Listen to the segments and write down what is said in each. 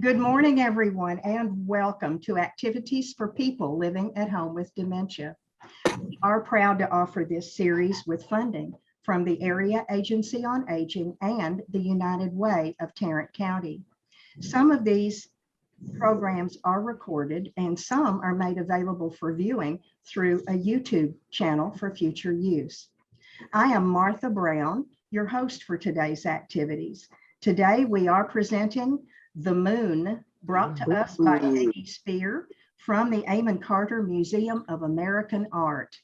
Good morning, everyone, and welcome to Activities for People Living at Home with Dementia. We are proud to offer this series with funding from the Area Agency on Aging and the United Way of Tarrant County. Some of these programs are recorded and some are made available for viewing through a YouTube channel for future use. I am Martha Brown, your host for today's activities. Today we are presenting The Moon, brought to us by Peggy Spear from the Amon Carter Museum of American Art.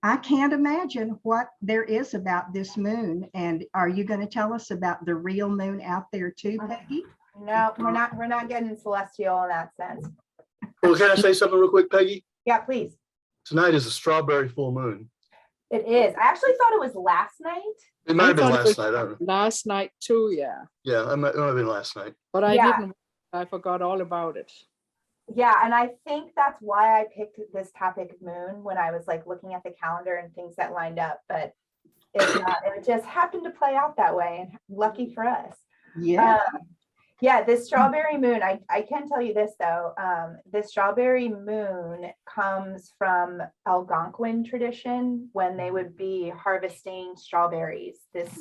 I can't imagine what there is about this moon. And are you going to tell us about the real moon out there too, Peggy? No, we're not getting celestial in that sense. Well, can I say something real quick, Peggy? Yeah, please. Tonight is a strawberry full moon. It is. I actually thought it was last night. It might have been thought it last was night. I don't know. Last night too, yeah. Yeah, it might have been last night. But I Yeah. didn't. I forgot all about it. Yeah, and I think that's why I picked this topic of moon when I was like looking at the calendar and things that lined up. But it just happened to play out that way, and lucky for us. Yeah. Yeah, this strawberry moon, I can tell you this though, this strawberry moon comes from Algonquin tradition when they would be harvesting strawberries this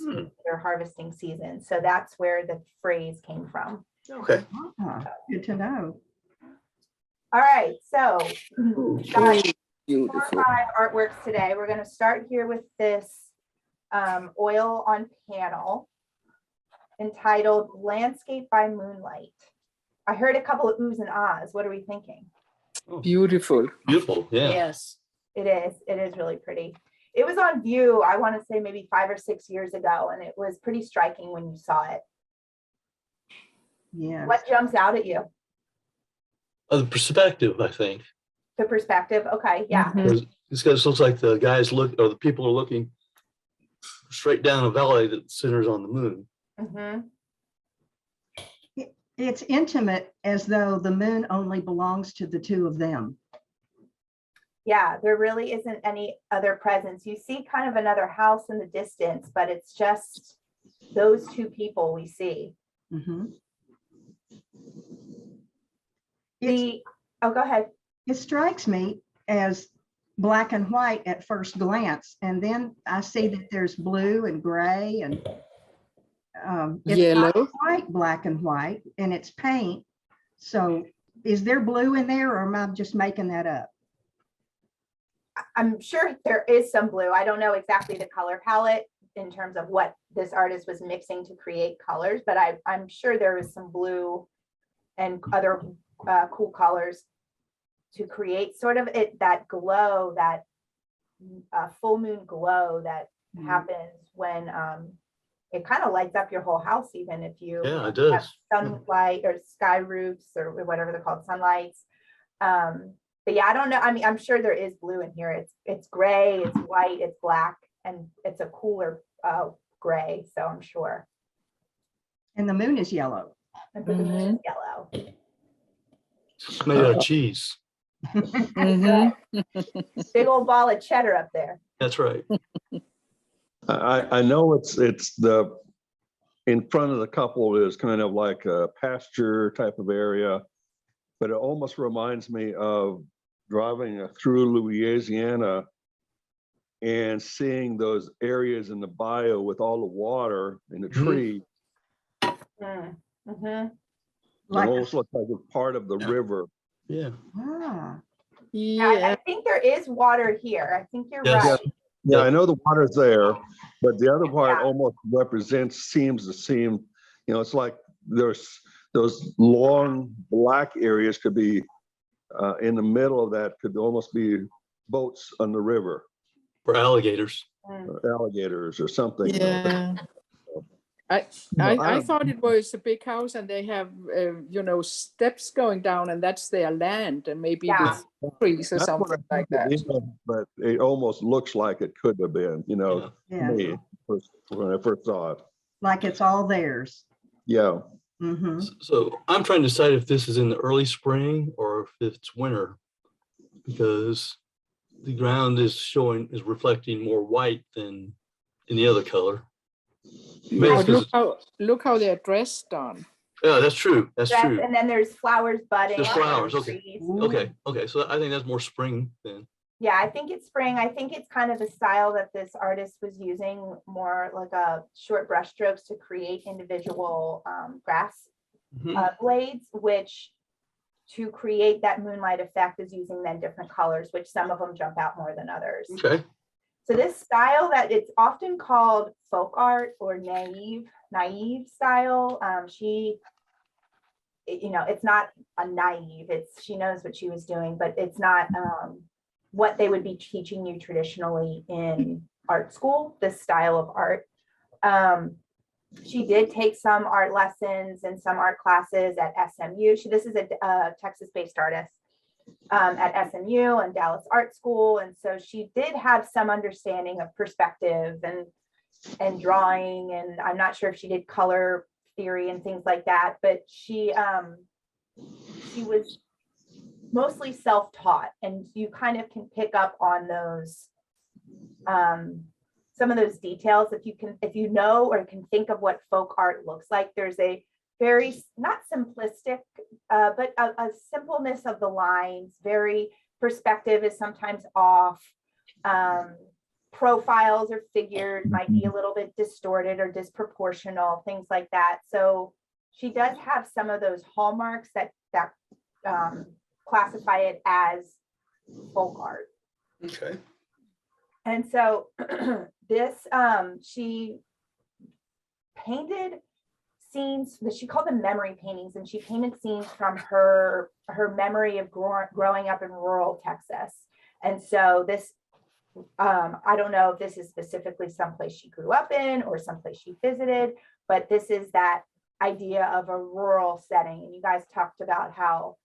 their harvesting season. So that's where the phrase came from. Okay. Good to know. All right, so got 4 or Beautiful. 5 artworks today. We're going to start here with this oil on panel entitled Landscape by Moonlight. I heard a couple of oohs and ahs. What are we thinking? Beautiful. Beautiful. Yeah. Yes. It is really pretty. It was on view, I want to say maybe 5 or 6 years ago, and it was pretty striking when you saw it. Yeah. What jumps out at you? The perspective, I think. The perspective. Okay, yeah. Mhm. This guy looks like the guys the people are looking straight down a valley that centers on the moon. Mhm. It's intimate, as though the moon only belongs to the two of them. Yeah, there really isn't any other presence. You see kind of another house in the distance, but it's just those two people we see. Mhm. Oh, go ahead. It strikes me as black and white at first glance, and then I see that there's blue and gray and it's Yellow. not quite black and white, and it's paint. So is there blue in there, or am I just making that up? I'm sure there is some blue. I don't know exactly the color palette in terms of what this artist was mixing to create colors, but I'm sure there is some blue and other cool colors to create sort of that glow, that full moon glow that happens when it kind of lights up your whole house, even if you Yeah, it have does. sunlight or sky roofs or whatever they're called, sunlights. But yeah, I don't know. I mean, I'm sure there is blue in here. It's gray, it's white, it's black, and it's a cooler gray. So I'm sure. And the moon is yellow. And the moon is yellow. It's made out of cheese. Mhm. Big old ball of cheddar up there. That's right. I know it's the in front of the couple is kind of like a pasture type of area, but it almost reminds me of driving through Louisiana and seeing those areas in the bayou with all the water and the tree. Mm-hmm. It almost looks like it's part of the river. Yeah. Ah, I Yeah. think there is water here. I think you're Yes. right. Yeah, I know the water's there, but the other part Yeah. almost seems to seem, it's like there's those long black areas could be in the middle of that, could almost be boats on the river, For alligators. or alligators or something. Yeah. I don't- thought it was a big house and they have steps going down and that's their land and maybe Yeah. the trees or That's what something I like think that. it is, but it almost looks like it could have been, to yeah, me, when I first saw it. like it's all theirs. Yeah. Mhm. So I'm trying to decide if this is in the early spring or if it's winter, because the ground is reflecting more white than any other color. Maybe it's But 'cause look how they're dressed on. Yeah, that's true. That's Yes, true. and then there's flowers budding. There's flowers, and okay. trees. Okay, okay. So I think that's more spring then. Yeah, I think it's spring. I think it's kind of the style that this artist was using, more like a short brush strokes to create individual grass Mhm. blades, which to create that moonlight effect is using then different colors, which some of them jump out more than others. Okay. So this style that it's often called folk art or naive style. It's not a naive, she knows what she was doing, but it's not what they would be teaching you traditionally in art school, this style of art. She did take some art lessons and some art classes at SMU. This is a Texas-based artist at SMU and Dallas Art School. And so she did have some understanding of perspective and drawing. And I'm not sure if she did color theory and things like that, but she was mostly self-taught, and you kind of can pick up on those some of those details if you know or can think of what folk art looks like. There's a very not simplistic but a simpleness of the lines. Very perspective is sometimes off. Profiles or figures might be a little bit distorted or disproportional, things like that. So she does have some of those hallmarks that classify it as folk art. Okay. And so this, she painted scenes that she called them memory paintings, and she painted scenes from her memory of growing up in rural Texas. And so this, I don't know if this is specifically someplace she grew up in or someplace she visited, but this is that idea of a rural setting. And you guys talked about how,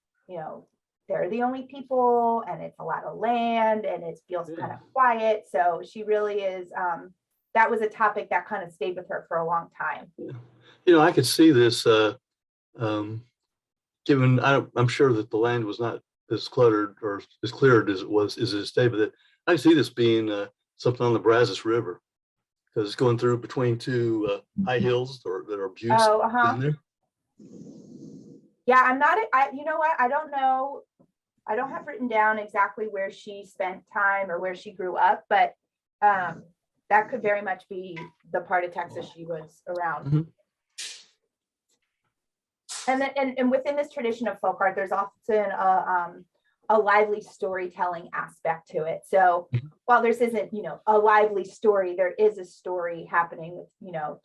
they're the only people and it's a lot of land and it feels kind of quiet. So she really is, that was a topic that kind of stayed with her for a long time. I could see this, given, I'm sure that the land was not as cluttered or as cleared as it stayed, but I see this being something on the Brazos River, because it's going through between two high hills that are buttes in there. Yeah, I'm not, you know what, I don't know. I don't have written down exactly where she spent time or where she grew up, but that could very much be the part of Texas she was around. Mm-hmm. And within this tradition of folk art, there's often a lively storytelling aspect to it. So while this isn't, a lively story, there is a story happening with,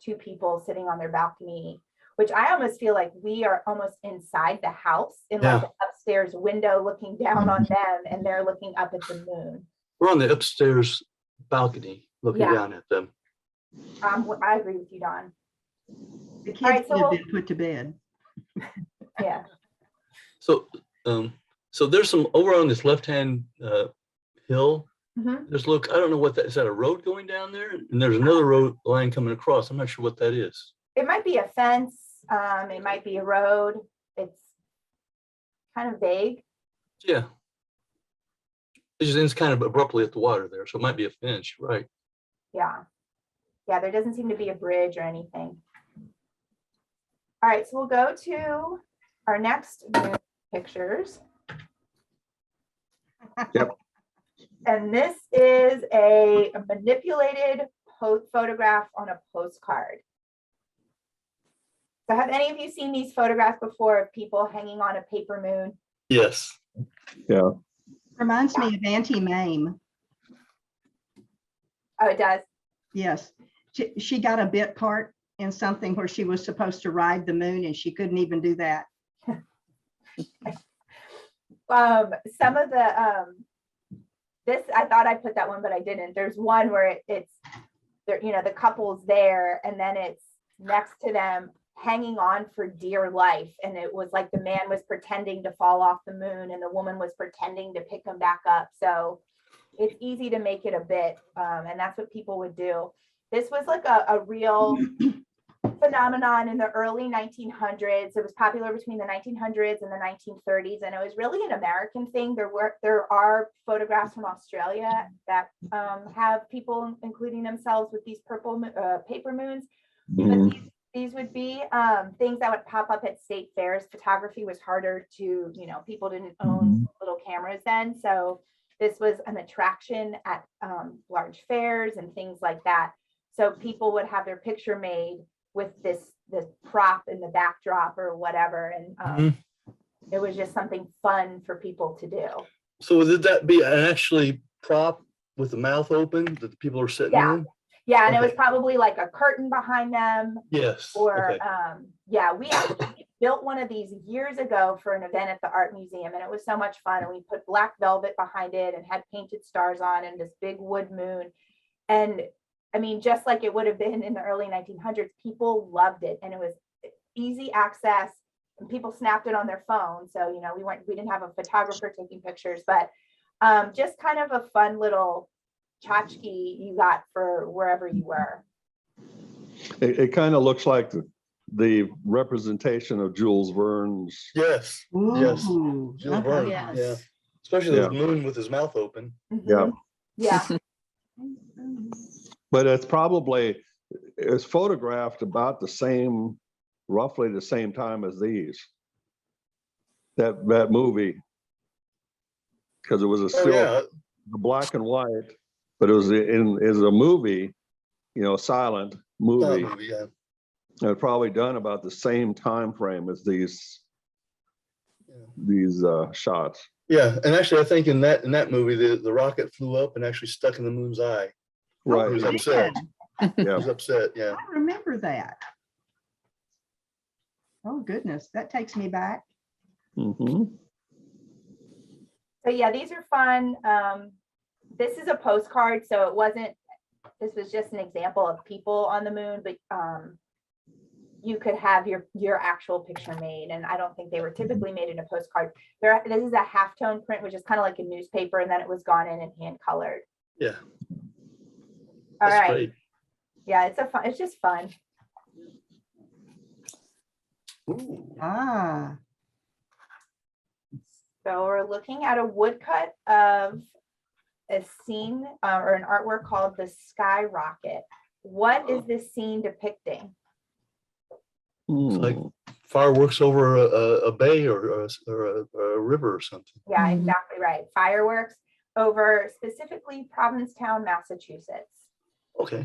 two people sitting on their balcony, which I almost feel like we are almost inside the house in like the upstairs window looking down on them, and they're looking up at the moon. We're on the upstairs balcony looking down at them. I agree with you, Don. The kids have been put to bed. Yeah. So there's some over on this left-hand hill. Mm-hmm. I don't know what that is. That a road going down there? And there's another road line coming across. I'm not sure what that is. It might be a fence. It might be a road. It's kind of vague. Yeah. It just ends kind of abruptly at the water there. So it might be a fence, right? Yeah. Yeah, there doesn't seem to be a bridge or anything. All right, so we'll go to our next pictures. Yep. And this is a manipulated photograph on a postcard. So have any of you seen these photographs before of people hanging on a paper moon? Yes. Yeah. Reminds me of Auntie Mame. Oh, it does? Yes. She got a bit part in something where she was supposed to ride the moon and she couldn't even do that. Some of the, this, I thought I put that one, but I didn't. There's one where it's there, the couple's there and then it's next to them hanging on for dear life. And it was like the man was pretending to fall off the moon and the woman was pretending to pick him back up. So it's easy to make it a bit. And that's what people would do. This was like a real phenomenon in the early 1900s. It was popular between the 1900s and the 1930s, and it was really an American thing. There are photographs from Australia that have people including themselves with these purple paper moons. But These would be things that would pop up at state fairs. Photography was harder to, people didn't own little cameras then. So this was an attraction at large fairs and things like that. So people would have their picture made with this prop in the backdrop or whatever. And it was just something fun for people to do. So would that be an actually prop with the mouth open that the people are sitting Yeah. in? Yeah, and it was Okay. probably like a curtain behind them. Yes. Or, Okay. yeah, we actually built one of these years ago for an event at the art museum, and it was so much fun. And we put black velvet behind it and had painted stars on and this big wood moon. And I mean, just like it would have been in the early 1900s, people loved it, and it was easy access, and people snapped it on their phone. So, we didn't have a photographer taking pictures, but just kind of a fun little tchotchke you got for wherever you were. It kind of looks like the representation of Jules Verne's. Yes. Yes. Ooh, Jules Verne, Yes. yeah. Especially Yeah. the moon with his mouth open. Yeah. Yeah. But it's photographed about roughly the same time as these. That movie. Because it was Oh, still yeah. black and white, but it was a movie, silent movie. Movie, yeah. And probably done about the same time frame as these shots. Yeah, and actually, I think in that movie, the rocket flew up and actually stuck in the moon's eye. Right. He was man. upset. He Yeah. was upset. Yeah. I remember that. Oh, goodness, that takes me back. Hmm. So yeah, these are fun. This is a postcard, so this was just an example of people on the moon, but you could have your actual picture made, and I don't think they were typically made in a postcard. This is a halftone print, which is kind of like a newspaper, and then it was gone in and hand colored. Yeah. All That's right. great. Yeah, it's just fun. Ooh. Ah, So we're looking at a woodcut of a scene or an artwork called The Sky Rocket. What is this scene depicting? like fireworks over a bay or a river or something. Yeah, Mhm. exactly right. Fireworks over specifically Provincetown, Massachusetts. Okay.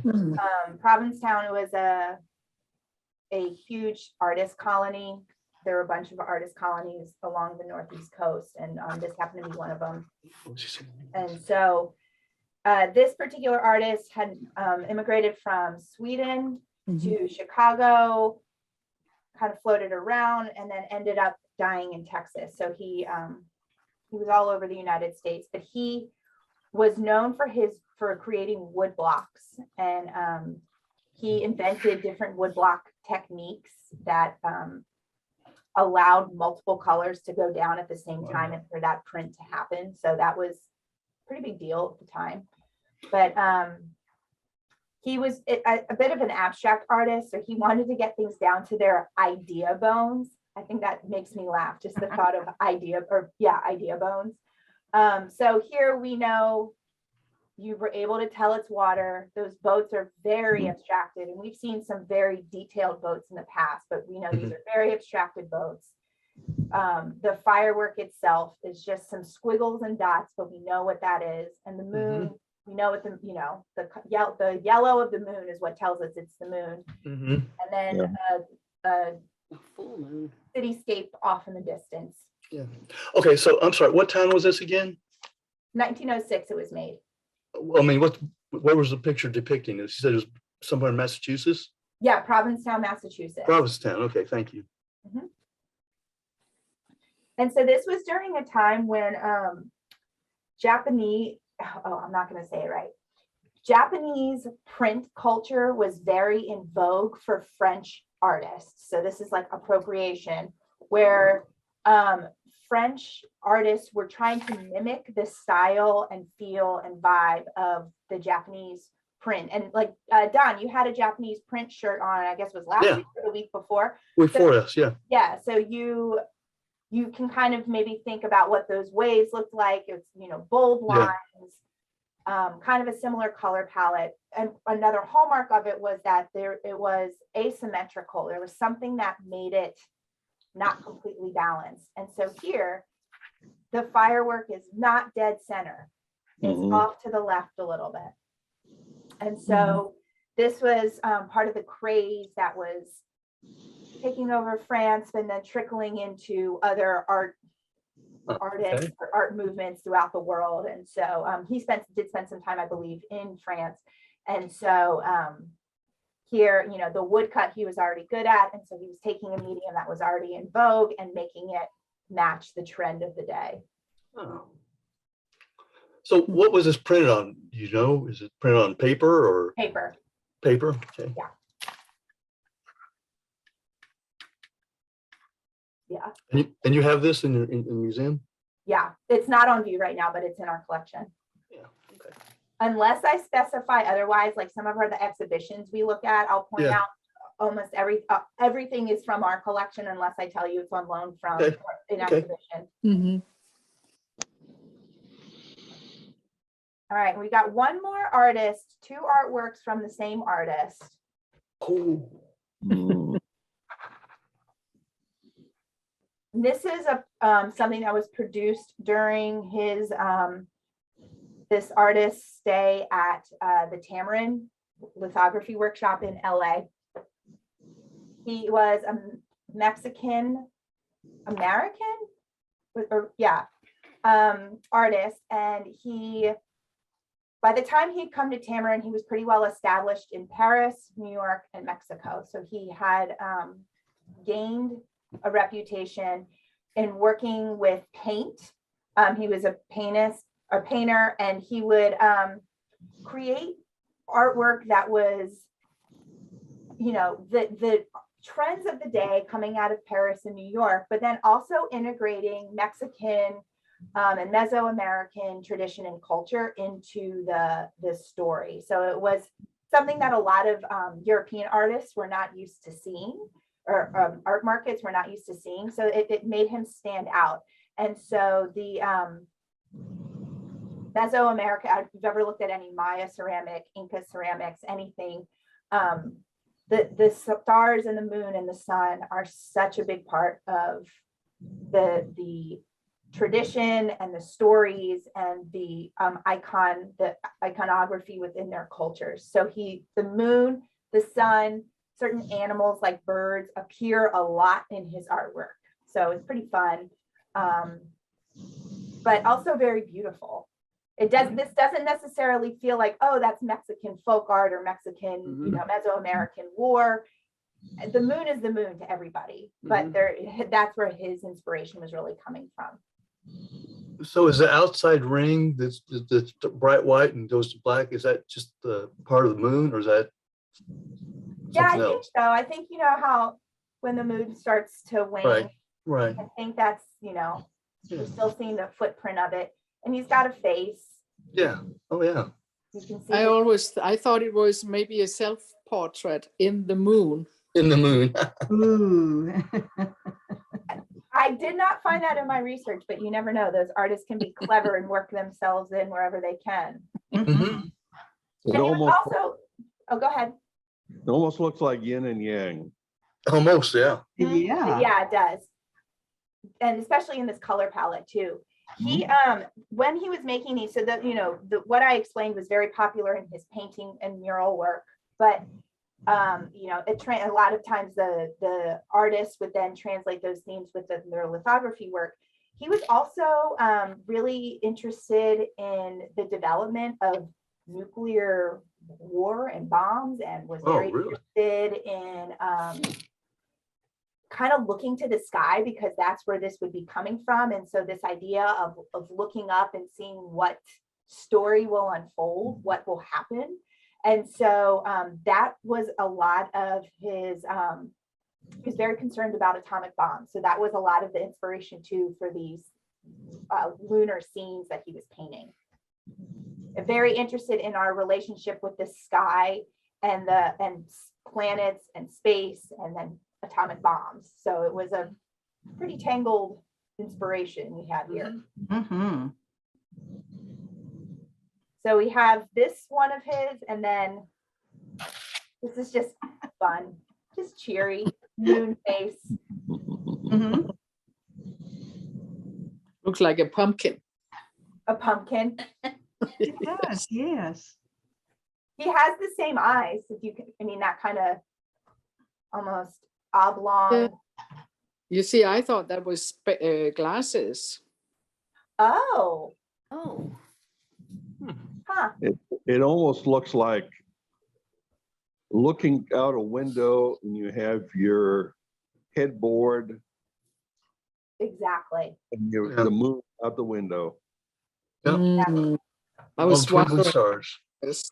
Provincetown was a huge artist colony. There were a bunch of artist colonies along the Northeast coast, and this happened to be one of them. And so this particular artist had immigrated from Sweden to Chicago, kind of floated around, and then ended up dying in Texas. So he was all over the United States, but he was known for creating wood blocks, and he invented different woodblock techniques that allowed multiple colors to go down at the same time and for that print to happen. So that was a pretty big deal at the time. But he was a bit of an abstract artist, so he wanted to get things down to their idea bones. I think that makes me laugh, just the thought of idea bones. So here we know you were able to tell it's water. Those boats are very abstracted, and we've seen some very detailed boats in the past, but we know these are very abstracted boats. The firework itself is just some squiggles and dots, but we know what that is. And the moon, we know what the yellow of the moon is what tells us it's the moon. And then a Full moon. cityscape off in the distance. Yeah. Okay, so I'm sorry, what town was this again? 1906 it was made. I mean, where was the picture depicting? You said it was somewhere in Massachusetts? Yeah, Provincetown, Massachusetts. Provincetown. Okay, thank you. And so this was during a time when Japanese print culture was very in vogue for French artists. So this is like appropriation, where French artists were trying to mimic the style and feel and vibe of the Japanese print. And like Don, you had a Japanese print shirt on, I guess it was last week or the week before. Before us, yeah. Yeah, so you can kind of maybe think about what those waves looked like. It's bold lines, kind of a similar color palette. And another hallmark of it was that it was asymmetrical. There was something that made it not completely balanced. And so here, the firework is not dead center. It's off to the left a little bit. And so this was part of the craze that was taking over France and then trickling into other artists or art movements throughout the world. And so he did spend some time, I believe, in France. And so here, you know, the woodcut he was already good at. And so he was taking a medium that was already in vogue and making it match the trend of the day. Oh. So what was this printed on? Do you know? Is it printed on paper or Paper. paper? Okay. Yeah. And you have this in the museum? Yeah. It's not on view right now, but it's in our collection. Yeah. Okay. Unless I specify otherwise, like some of the exhibitions we look at, I'll point out almost everything is from our collection unless I tell you it's on loan from an exhibition. Mhm. All right, we got one more artist, two artworks from the same artist. Oh. This is something that was produced during his this artist's stay at the Tamarind lithography workshop in LA. He was a Mexican American artist, and by the time he'd come to Tamarind, he was pretty well established in Paris, New York, and Mexico. So he had gained a reputation in working with paint. He was a painter, and he would create artwork that was, you know, the trends of the day coming out of Paris and New York, but then also integrating Mexican and Mesoamerican tradition and culture into the story. So it was something that a lot of European artists were not used to seeing, or art markets were not used to seeing. So it made him stand out. And so the Mesoamerica, if you've ever looked at any Maya ceramic, Inca ceramics, anything, the stars and the moon and the sun are such a big part of the tradition and the stories and the iconography within their cultures. So the moon, the sun, certain animals like birds appear a lot in his artwork. So it's pretty fun, but also very beautiful. This doesn't necessarily feel like, oh, that's Mexican folk art or Mexican, you know, Mesoamerican lore. The moon is the moon to everybody, but that's where his inspiration was really coming from. So is the outside ring that's bright white and goes to black, is that just the part of the moon, or is that I think so. I think, you know, how when the moon starts to wane, right. I think that's, you know, you're still seeing the footprint of it. And he's got a face. Yeah. Oh yeah. You can see I thought it was maybe a self-portrait in the moon. In the moon. Ooh. I did not find that in my research, but you never know. Those artists can be clever and work themselves in wherever they can. Mhm. It And almost, also, oh, go ahead. it almost looks like yin and yang. Almost, yeah. Yeah. Yeah, it does. And especially in this color palette too. He when he was making these, so that, you know, what I explained was very popular in his painting and mural work, but you know, a lot of times the artists would then translate those themes with their lithography work. He was also really interested in the development of nuclear war and bombs, and was very interested in kind of looking to the sky, because that's where this would be coming from. And so this idea of looking up and seeing what story will unfold, what will happen. And so that was a lot of his, he was very concerned about atomic bombs. So that was a lot of the inspiration too for these lunar scenes that he was painting. Very interested in our relationship with the sky and planets and space, and then atomic bombs. So it was a pretty tangled inspiration we had here. Mm-hmm. So we have this one of his, and then this is just fun, just cheery, moon face. Mhm. Looks like a pumpkin. A pumpkin. It does, yes. He has the same eyes, if you can, I mean, that kind of almost oblong. Yeah. You see, I thought that was glasses. Oh, Oh, huh. It almost looks like looking out a window and you have your headboard Exactly. and Yeah. the moon out the window. Yep. Mm, I All was twinkling wondering. stars. This.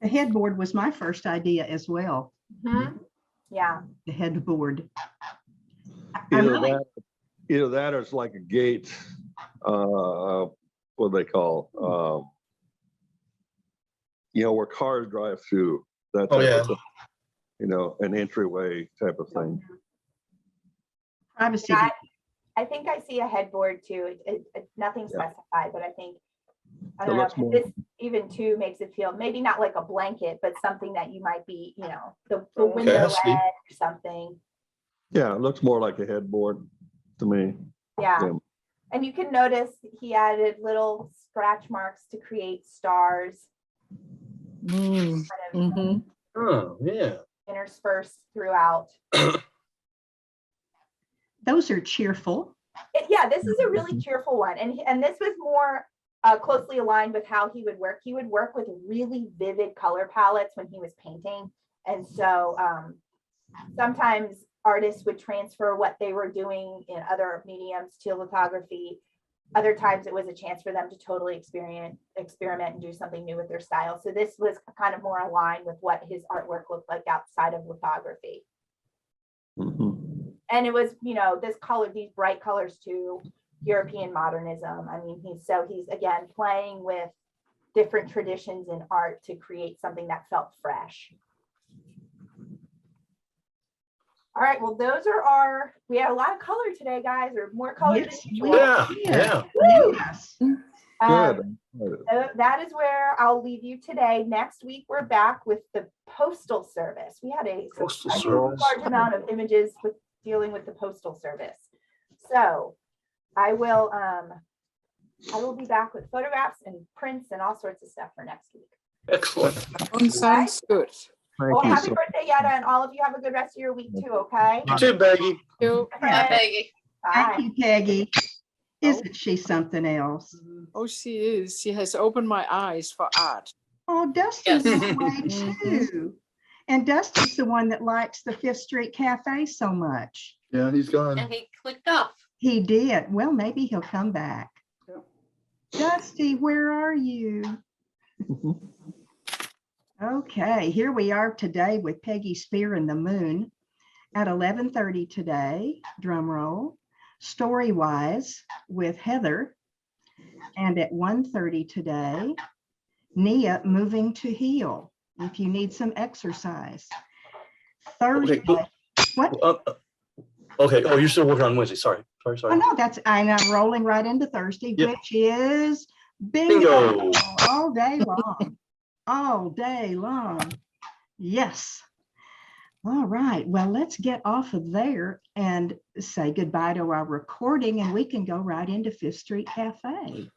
The headboard was my first idea as well, Mhm. Yeah. the headboard. I Either really, that or it's like a gate, what do they call, where cars drive through, that Oh, type yeah. of thing, an entryway type of thing. privacy. Yeah, I think I see a headboard too. Nothing Yeah. specified, but I think, I It don't know, looks 'cause more- this even too makes it feel maybe not like a blanket, but something that you might be, the window I see. ledge or something. Yeah, it looks more like a headboard to me. Yeah. Yeah. And you can notice he added little scratch marks to create stars Mm, kind of mhm. Oh, yeah. interspersed throughout. Those are cheerful. Yeah, this is a really cheerful one. And this was more closely aligned with how he would work. He would work with really vivid color palettes when he was painting. And so sometimes artists would transfer what they were doing in other mediums to lithography. Other times it was a chance for them to totally experiment and do something new with their style. So this was kind of more aligned with what his artwork looked like outside of lithography. Mhm. And it was, this color, these bright colors too, European modernism. I mean, he's again playing with different traditions in art to create something that felt fresh. All right, well, we had a lot of color today, guys, or more color than Yes, usual. we Yeah, did. yeah. Yes. Um, Good. So that is where I'll leave you today. Next week, we're back with the Postal Service. We had a Postal surprisingly Service. large amount of images with dealing with the Postal Service. So I will be back with photographs and prints and all sorts of stuff for next week. Excellent. Sounds good. Well, Thank you happy so birthday, Yetta, and all of you have a good rest of your week too, okay? You too, Baggy. You. bye, Peggy. Thank Bye. you, Peggy. Isn't she something else? Oh, she is. She has opened my eyes for art. Oh, Dusty's Yes. that way Mhm. too. And Dusty's the one that likes the Fifth Street Cafe so much. Yeah, he's gone. And he clicked off. He did. Well, maybe he'll come back. Yeah. Dusty, where are you? much. Okay, here we are today with Peggy Spear and the Moon at 11:30 today, drum roll, Storywise with Heather, and at 1:30 today, Nia Moving to Heal, if you need some exercise. Thursday, what? Okay. Oh, you're still working on Wednesday. Sorry. Oh, Sorry. no, I'm rolling right into Thursday, Yep. which is bingo Bingo. all day long. All day long. Yes. All right. Well, let's get off of there and say goodbye to our recording, and we can go right into Fifth Street Cafe.